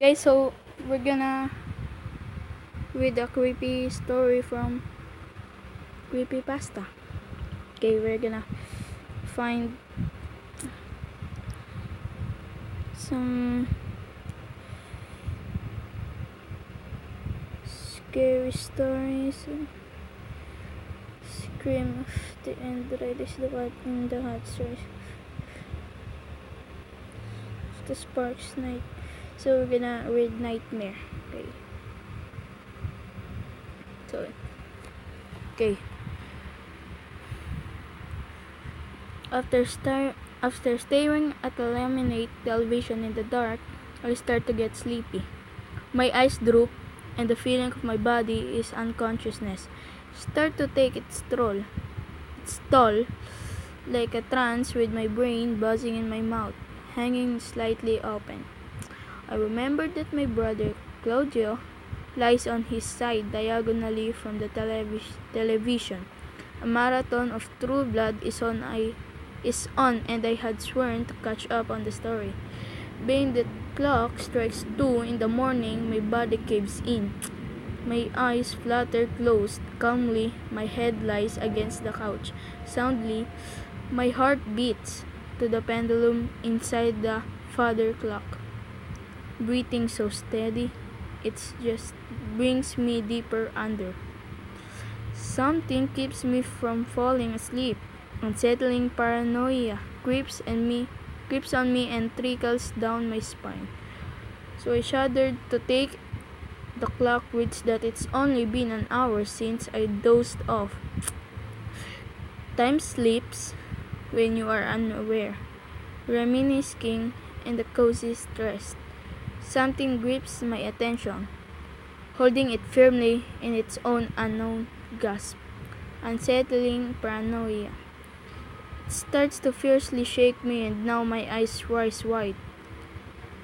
Okay, so we're gonna read a creepy story from Creepypasta. Okay, we're gonna find some scary stories. Scream of the end, release the cat in the hot stories of the sparks night. So we're gonna read Nightmare. Okay. So okay. After staring at the laminate television in the dark, I start to get sleepy. My eyes droop, and the feeling of my body is unconsciousness. Start to take its toll, like a trance with my brain buzzing in my mouth, hanging slightly open. I remember that my brother, Claudio, lies on his side diagonally from the television. A marathon of True Blood is on, and I had sworn to catch up on the story. Being the clock strikes 2 in the morning, my body caves in. My eyes flutter closed. Calmly, my head lies against the couch. Soundly, my heart beats to the pendulum inside the father clock. Breathing so steady, it just brings me deeper under. Something keeps me from falling asleep. Unsettling paranoia creeps on me and trickles down my spine. So I shuddered to take the clock reads that it's only been an hour since I dozed off. Time slips when you are unaware, reminiscing in the cozy stress. Something grips my attention, holding it firmly in its own unknown grasp. Unsettling paranoia. It starts to fiercely shake me, and now my eyes rise wide.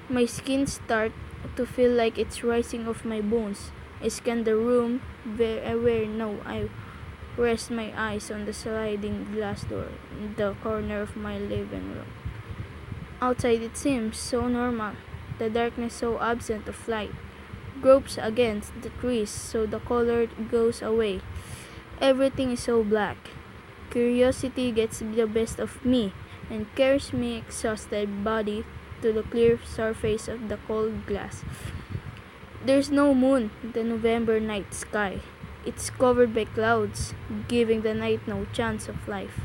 My skin starts to feel like it's rising off my bones. I scan the room, where now I rest my eyes on the sliding glass door in the corner of my living room. Outside it seems so normal, the darkness so absent of light. Gropes against the trees so the color goes away. Everything is so black. Curiosity gets the best of me and carries me exhausted body to the clear surface of the cold glass. There's no moon in the November night sky. It's covered by clouds, giving the night no chance of life.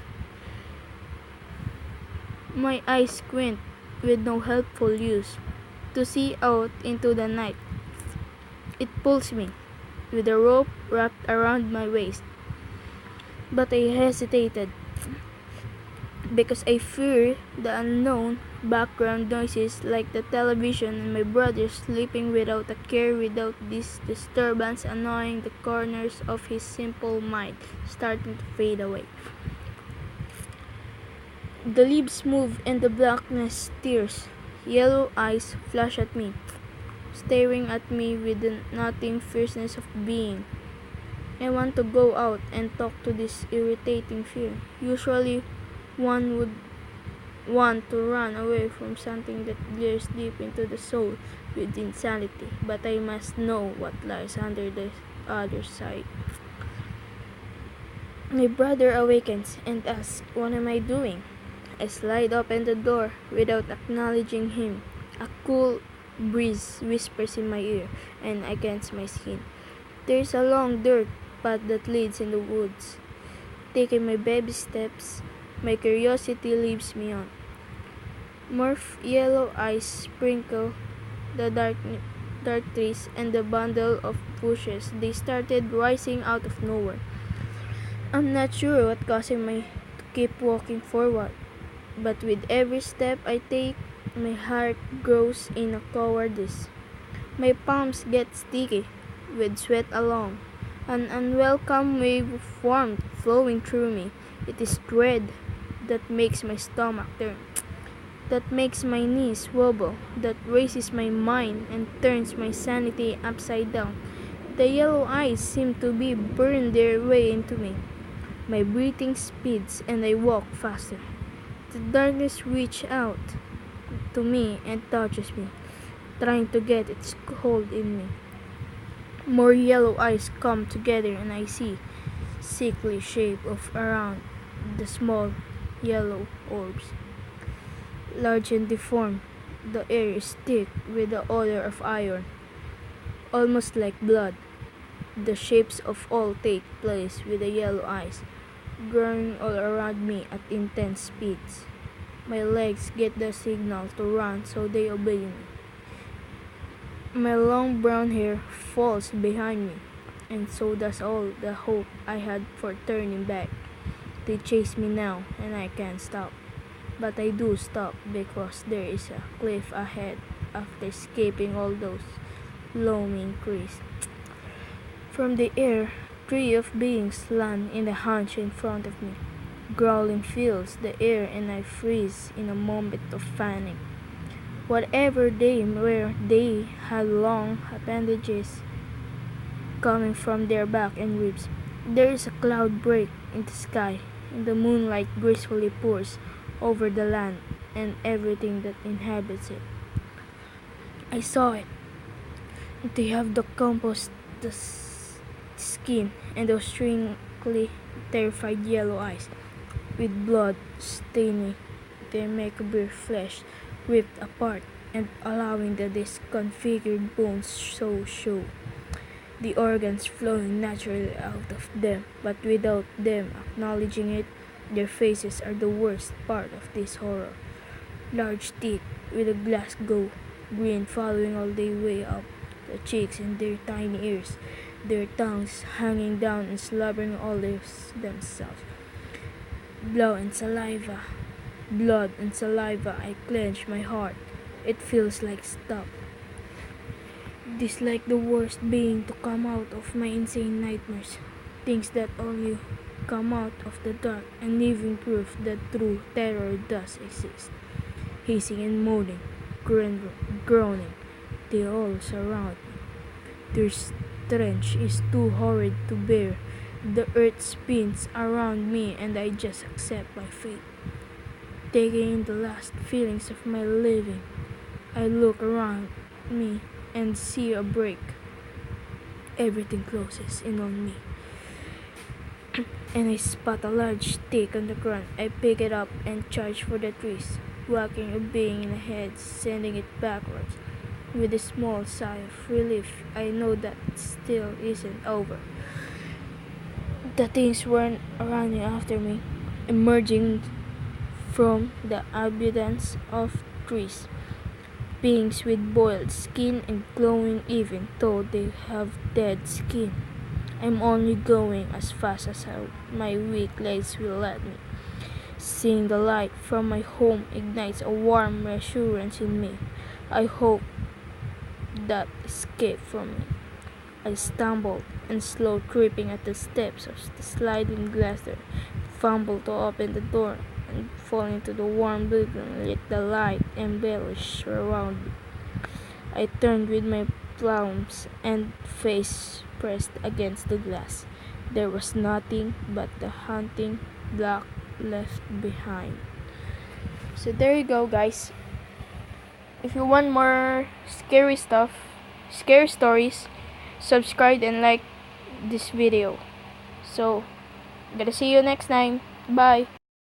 My eyes squint with no helpful use to see out into the night. It pulls me with a rope wrapped around my waist. But I hesitated because I fear the unknown background noises like the television and my brother sleeping without a care without this disturbance annoying the corners of his simple mind starting to fade away. The leaves move and the blackness stirs. Yellow eyes flash at me, staring at me with the nothing fierceness of being. I want to go out and talk to this irritating fear. Usually, one would want to run away from something that glares deep into the soul with insanity, but I must know what lies under the other side. My brother awakens and asks, "What am I doing?" I slide open the door without acknowledging him. A cool breeze whispers in my ear, and against my skin. There is a long dirt path that leads in the woods. Taking my baby steps, my curiosity leads me on. Morph yellow eyes sprinkle the dark trees and the bundle of bushes. They started rising out of nowhere. I'm not sure what causing me to keep walking forward, but with every step I take, my heart grows in a cowardice. My palms get sticky with sweat along. An unwelcome wave of warmth flowing through me. It is dread that makes my stomach turn, that makes my knees wobble, that raises my mind and turns my sanity upside down. The yellow eyes seem to be burned their way into me. My breathing speeds and I walk faster. The darkness reaches out to me and touches me. trying to get its hold in me. More yellow eyes come together and I see sickly shape of around the small yellow orbs. Large and deformed, the air is thick with the odor of iron, almost like blood. The shapes of all take place with the yellow eyes, growing all around me at intense speeds. My legs get the signal to run, so they obey me. My long brown hair falls behind me, and so does all the hope I had for turning back. They chase me now, and I can't stop. But I do stop because there is a cliff ahead after escaping all those looming trees. From the air, three of beings land in the hunch in front of me. Growling fills the air and I freeze in a moment of panic. Whatever they were, they had long appendages coming from their back and ribs. There is a cloud break in the sky, and the moonlight gracefully pours over the land and everything that inhabits it. I saw it. They have the composed skin and those strangely terrified yellow eyes, with blood staining their macabre flesh, ripped apart and allowing the disconfigured bones to show. The organs flowing naturally out of them, but without them acknowledging it. Their faces are the worst part of this horror. Large teeth with a Glasgow grin following all the way up the cheeks and their tiny ears, their tongues hanging down and slobbering all themselves. Blood and saliva. Blood and saliva. I clench my heart. It feels like stop. Dislike the worst being to come out of my insane nightmares. Things that only come out of the dark and living proof that true terror does exist. Hissing and moaning, groaning, they all surround me. Their stench is too horrid to bear. The earth spins around me and I just accept my fate. Taking in the last feelings of my living, I look around me and see a break. Everything closes in on me. And I spot a large stick on the ground. I pick it up and charge for the trees, whacking a being in the head, sending it backwards. With a small sigh of relief, I know that it still isn't over. The things weren't running after me, emerging from the abundance of trees. Beings with boiled skin and glowing even though they have dead skin. I'm only going as fast as my weak legs will let me. Seeing the light from my home ignites a warm reassurance in me. I hope that escape from me. I stumbled and slow tripping at the steps of the sliding glass door, fumbled to open the door and fall into the warm bedroom let the light embellish around me. I turned with my palms and face pressed against the glass. There was nothing but the haunting black left behind. So there you go, guys. If you want more scary stories, subscribe and like this video. So, gotta see you next time. Bye.